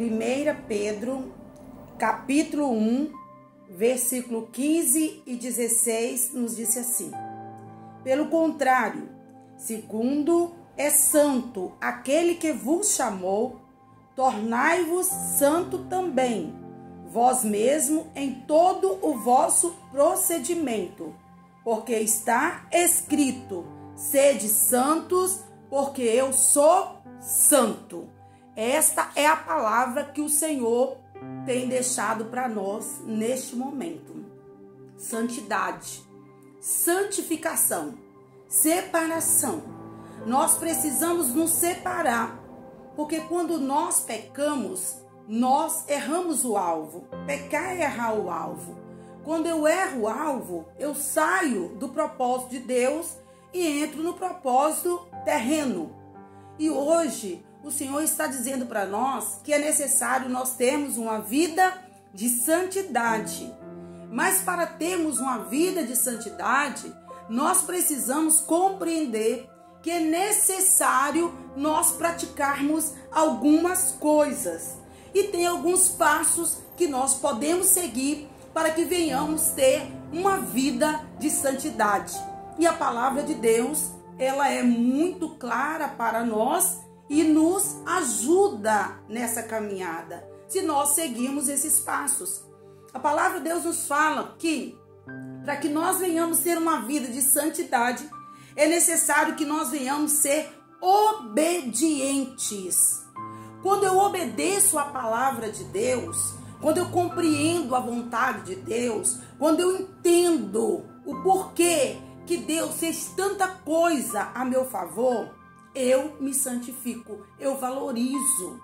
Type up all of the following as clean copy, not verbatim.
1 Pedro, capítulo 1, versículo 15 e 16, nos disse assim: pelo contrário, segundo é santo aquele que vos chamou, tornai-vos santo também, vós mesmo, em todo o vosso procedimento, porque está escrito: sede santos, porque eu sou santo. Esta é a palavra que o Senhor tem deixado para nós neste momento. Santidade, santificação, separação. Nós precisamos nos separar, porque quando nós pecamos, nós erramos o alvo. Pecar é errar o alvo. Quando eu erro o alvo, eu saio do propósito de Deus e entro no propósito terreno. E hoje o Senhor está dizendo para nós que é necessário nós termos uma vida de santidade. Mas para termos uma vida de santidade, nós precisamos compreender que é necessário nós praticarmos algumas coisas. E tem alguns passos que nós podemos seguir para que venhamos ter uma vida de santidade. E a palavra de Deus, ela é muito clara para nós e nos ajuda nessa caminhada, se nós seguirmos esses passos. A palavra de Deus nos fala que, para que nós venhamos ter uma vida de santidade, é necessário que nós venhamos ser obedientes. Quando eu obedeço a palavra de Deus, quando eu compreendo a vontade de Deus, quando eu entendo o porquê que Deus fez tanta coisa a meu favor, eu me santifico, eu valorizo.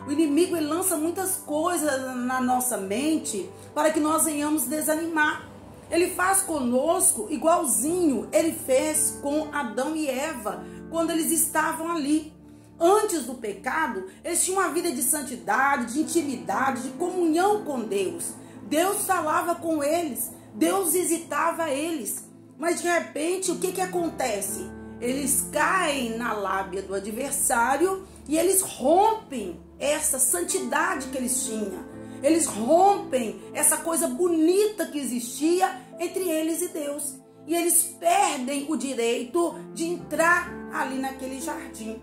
O inimigo, ele lança muitas coisas na nossa mente para que nós venhamos desanimar. Ele faz conosco igualzinho ele fez com Adão e Eva quando eles estavam ali. Antes do pecado, eles tinham uma vida de santidade, de intimidade, de comunhão com Deus. Deus falava com eles, Deus visitava eles. Mas de repente, o que acontece? Eles caem na lábia do adversário e eles rompem essa santidade que eles tinham. Eles rompem essa coisa bonita que existia entre eles e Deus. E eles perdem o direito de entrar ali naquele jardim.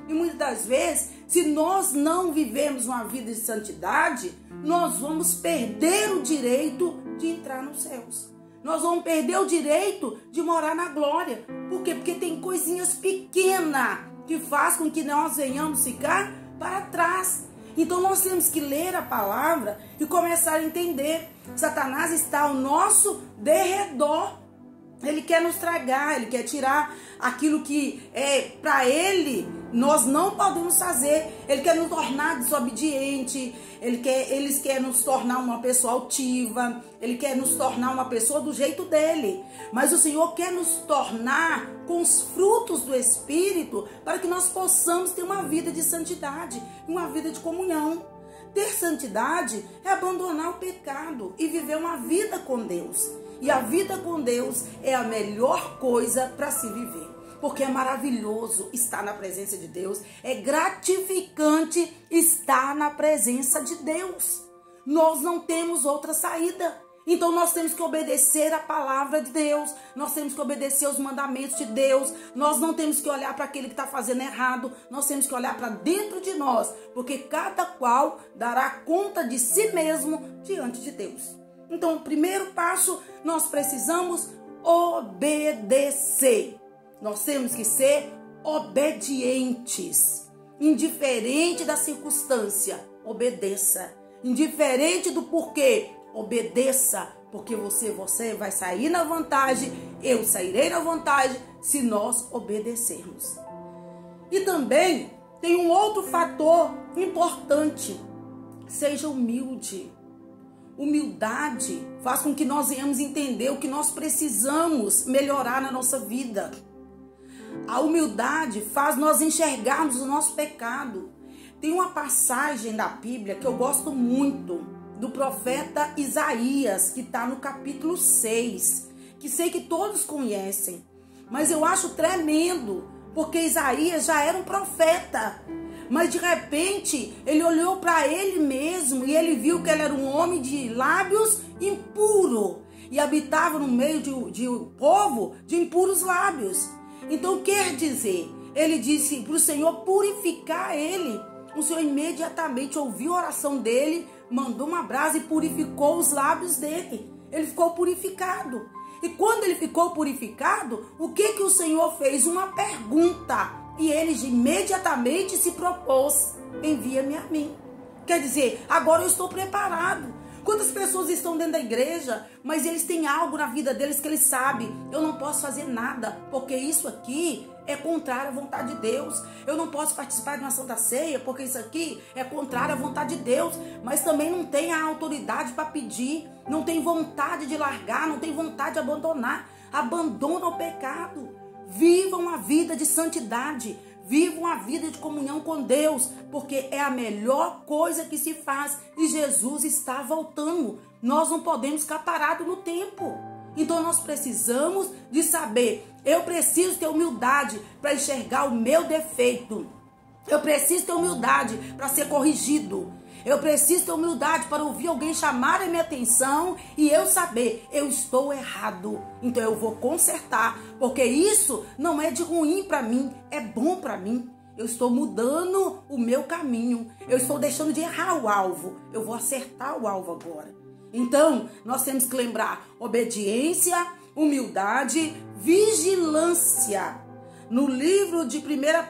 E muitas das vezes, se nós não vivemos uma vida de santidade, nós vamos perder o direito de entrar nos céus. Nós vamos perder o direito de morar na glória. Por quê? Porque tem coisinhas pequenas que faz com que nós venhamos ficar para trás. Então nós temos que ler a palavra e começar a entender. Satanás está ao nosso derredor. Ele quer nos tragar, ele quer tirar aquilo que é para ele, nós não podemos fazer. Ele quer nos tornar desobediente, ele quer nos tornar uma pessoa altiva, ele quer nos tornar uma pessoa do jeito dele. Mas o Senhor quer nos tornar com os frutos do Espírito para que nós possamos ter uma vida de santidade, uma vida de comunhão. Ter santidade é abandonar o pecado e viver uma vida com Deus. E a vida com Deus é a melhor coisa para se viver. Porque é maravilhoso estar na presença de Deus. É gratificante estar na presença de Deus. Nós não temos outra saída. Então nós temos que obedecer a palavra de Deus. Nós temos que obedecer os mandamentos de Deus. Nós não temos que olhar para aquele que está fazendo errado. Nós temos que olhar para dentro de nós. Porque cada qual dará conta de si mesmo diante de Deus. Então, o primeiro passo, nós precisamos obedecer. Nós temos que ser obedientes. Indiferente da circunstância, obedeça. Indiferente do porquê, obedeça. Porque você vai sair na vantagem, eu sairei na vantagem, se nós obedecermos. E também tem um outro fator importante. Seja humilde. Humildade faz com que nós venhamos entender o que nós precisamos melhorar na nossa vida. A humildade faz nós enxergarmos o nosso pecado. Tem uma passagem da Bíblia que eu gosto muito, do profeta Isaías, que está no capítulo 6, que sei que todos conhecem. Mas eu acho tremendo, porque Isaías já era um profeta. Mas de repente, ele olhou para ele mesmo e ele viu que ele era um homem de lábios impuro e habitava no meio de um povo de impuros lábios. Então quer dizer, ele disse para o Senhor purificar ele. O Senhor imediatamente ouviu a oração dele, mandou uma brasa e purificou os lábios dele. Ele ficou purificado. E quando ele ficou purificado, o que o Senhor fez? Uma pergunta. E ele imediatamente se propôs: envia-me a mim. Quer dizer, agora eu estou preparado. Quantas pessoas estão dentro da igreja, mas eles têm algo na vida deles que eles sabem: eu não posso fazer nada, porque isso aqui é contrário à vontade de Deus. Eu não posso participar de uma Santa Ceia, porque isso aqui é contrário à vontade de Deus. Mas também não tem a autoridade para pedir, não tem vontade de largar, não tem vontade de abandonar. Abandona o pecado. Vivam a vida de santidade. Vivam a vida de comunhão com Deus, porque é a melhor coisa que se faz. E Jesus está voltando. Nós não podemos ficar parados no tempo. Então nós precisamos de saber, eu preciso ter humildade para enxergar o meu defeito. Eu preciso ter humildade para ser corrigido. Eu preciso ter humildade para ouvir alguém chamar a minha atenção e eu saber, eu estou errado. Então eu vou consertar, porque isso não é de ruim para mim, é bom para mim. Eu estou mudando o meu caminho. Eu estou deixando de errar o alvo. Eu vou acertar o alvo agora. Então, nós temos que lembrar obediência, humildade, vigilância. No livro de 1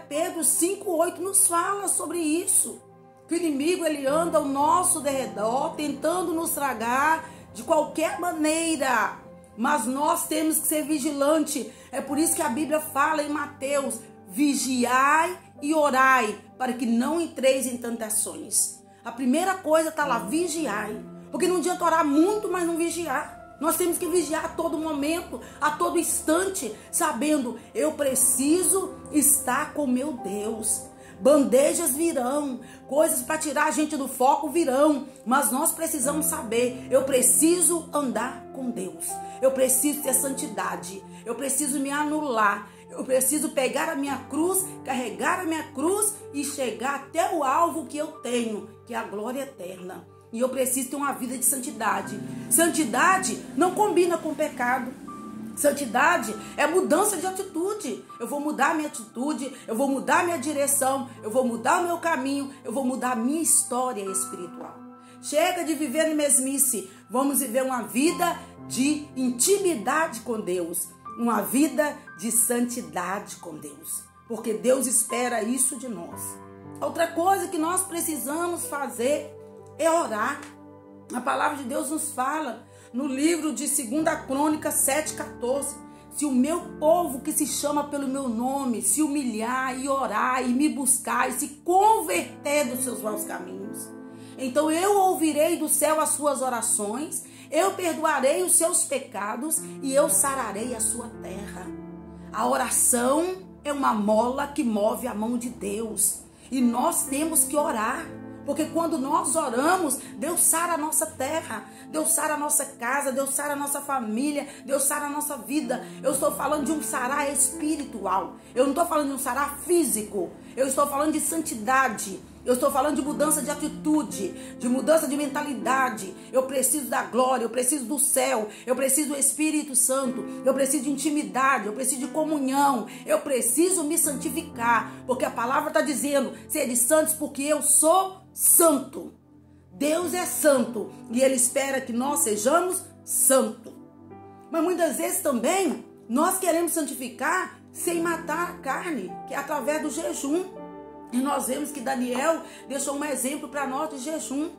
Pedro 5,8 nos fala sobre isso. Que o inimigo ele anda ao nosso derredor, tentando nos tragar de qualquer maneira. Mas nós temos que ser vigilantes. É por isso que a Bíblia fala em Mateus: vigiai e orai, para que não entreis em tentações. A primeira coisa está lá, vigiai. Porque não adianta orar muito, mas não vigiar. Nós temos que vigiar a todo momento, a todo instante, sabendo, eu preciso estar com meu Deus. Bandejas virão, coisas para tirar a gente do foco virão, mas nós precisamos saber, eu preciso andar com Deus. Eu preciso ter santidade, eu preciso me anular, eu preciso pegar a minha cruz, carregar a minha cruz e chegar até o alvo que eu tenho, que é a glória eterna. E eu preciso ter uma vida de santidade. Santidade não combina com pecado. Santidade é mudança de atitude. Eu vou mudar a minha atitude, eu vou mudar a minha direção, eu vou mudar o meu caminho, eu vou mudar a minha história espiritual. Chega de viver em mesmice. Vamos viver uma vida de intimidade com Deus. Uma vida de santidade com Deus. Porque Deus espera isso de nós. Outra coisa que nós precisamos fazer é orar. A palavra de Deus nos fala no livro de 2 Crônicas 7,14. Se o meu povo que se chama pelo meu nome se humilhar e orar e me buscar e se converter dos seus maus caminhos, então eu ouvirei do céu as suas orações, eu perdoarei os seus pecados e eu sararei a sua terra. A oração é uma mola que move a mão de Deus e nós temos que orar. Porque quando nós oramos, Deus sara a nossa terra, Deus sara a nossa casa, Deus sara a nossa família, Deus sara a nossa vida. Eu estou falando de um sarar espiritual. Eu não estou falando de um sarar físico. Eu estou falando de santidade. Eu estou falando de mudança de atitude, de mudança de mentalidade. Eu preciso da glória, eu preciso do céu, eu preciso do Espírito Santo, eu preciso de intimidade, eu preciso de comunhão, eu preciso me santificar, porque a palavra está dizendo, sede santos porque eu sou santo. Deus é santo e Ele espera que nós sejamos santos. Mas muitas vezes também nós queremos santificar sem matar a carne, que é através do jejum. E nós vemos que Daniel deixou um exemplo para nós de jejum.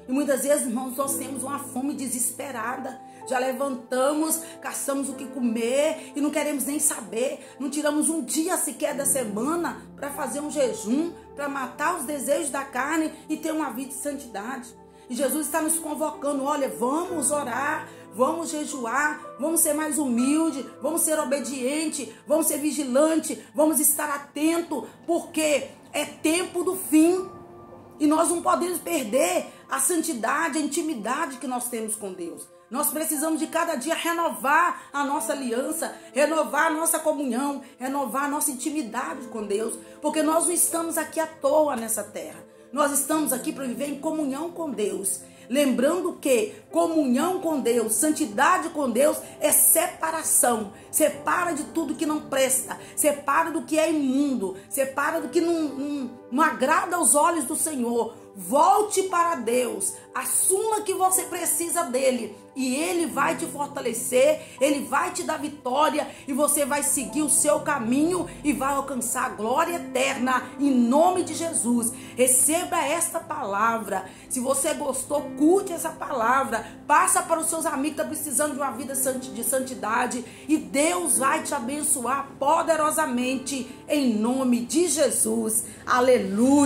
E muitas vezes, irmãos, nós temos uma fome desesperada. Já levantamos, caçamos o que comer e não queremos nem saber. Não tiramos um dia sequer da semana para fazer um jejum, para matar os desejos da carne e ter uma vida de santidade. E Jesus está nos convocando, olha, vamos orar, vamos jejuar, vamos ser mais humildes, vamos ser obedientes, vamos ser vigilantes, vamos estar atentos, porque é tempo do fim. E nós não podemos perder a santidade, a intimidade que nós temos com Deus. Nós precisamos de cada dia renovar a nossa aliança, renovar a nossa comunhão, renovar a nossa intimidade com Deus, porque nós não estamos aqui à toa nessa terra. Nós estamos aqui para viver em comunhão com Deus. Lembrando que comunhão com Deus, santidade com Deus é separação. Separa de tudo que não presta, separa do que é imundo, separa do que não agrada aos olhos do Senhor. Volte para Deus, assuma que você precisa dele e ele vai te fortalecer, ele vai te dar vitória e você vai seguir o seu caminho e vai alcançar a glória eterna em nome de Jesus. Receba esta palavra. Se você gostou, curte essa palavra, passa para os seus amigos que estão precisando de uma vida de santidade e Deus vai te abençoar poderosamente em nome de Jesus. Aleluia.